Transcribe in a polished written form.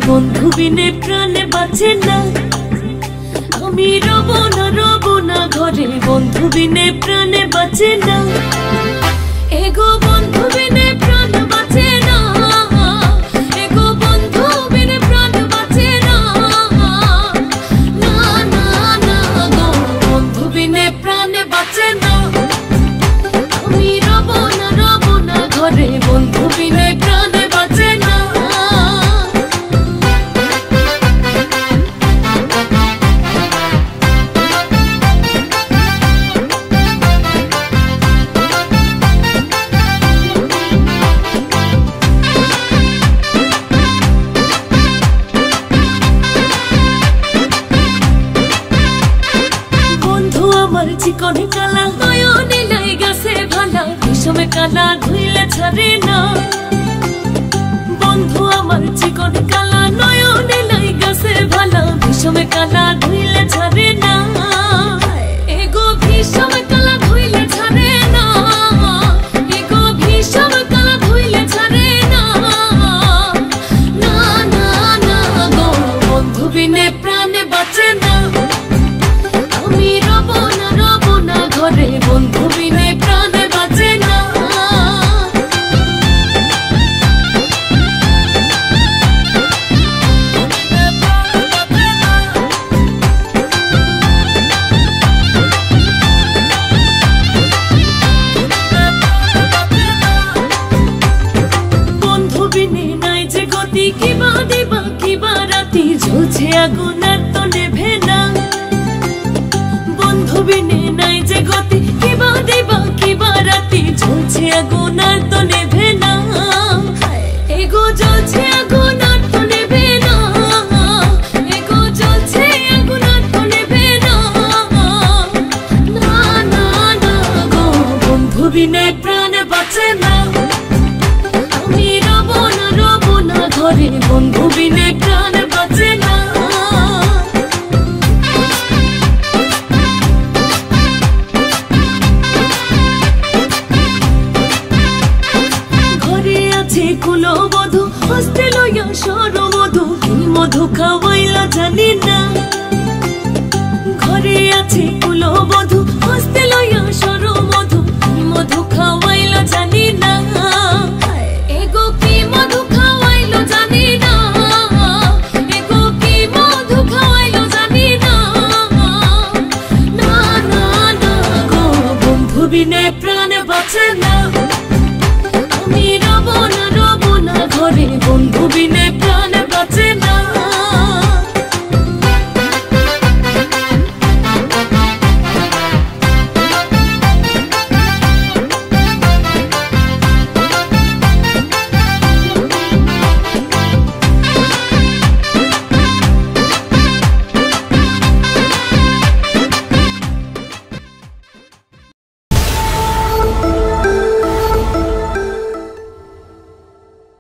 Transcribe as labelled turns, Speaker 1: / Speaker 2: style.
Speaker 1: বন্ধু বিনে প্রাণে বাঁচে না, আমি রব না ঘরে, বন্ধু বিনে প্রাণে বাঁচে না, এগো বন্ধু বিনে প্রাণ বাঁচে না, এগো বন্ধু বিনে প্রাণ বাঁচে না, না না না গো বন্ধু বিনে প্রাণে বাঁচে না, আমি রব না ঘরে, বন্ধু বিনে প্রাণে বাঁচে না। চিকনে কালা নয়নে লাই গাছে ভালা, বিষমে কালা ধুইলে ছাড়ে না, বন্ধু আমার চিকনে কালা নয়নে লাই গাছে ভালা, বিষমে কালা ধুইলে ছাড়ে না, এগো বিষমে কালা ধুইলে ছাড়ে না, এগো বিষমে কালা ধুইলে ছাড়ে না, না না না গো বন্ধু বিনে প্রাণে বাঁচে না, আমি রব না ঘরে, বন্ধু বিনে প্রাণে বাঁচে না। বন্ধু বিনে নাই যে গতি, কিবা দিবা কিবা রাতি, ঝুলছে আগুন আর তো নেভে না, বন্ধু বিনে নাই যে গতি, কিবা দিবা কিবা রাতি, ঝুলছে আগুন আর তো নেভে না, এগো জ্বলছে আগুন আর তো নেভে না, এগো জ্বলছে আগুন আর তো নেভে না, না না না গো বন্ধু বিনে প্রাণ বাঁচে না, আমি রব না ঘরে, বন্ধু বিনে প্রাণ বাঁচে না। কুলবধূ হস্তে লইয়া সরমধু, কি মধু খাওয়াইলা জানি না, ঘরে আছে কুলবধূ হস্তে লইয়া সরমধু, কি মধু খাওয়াইলা জানি না,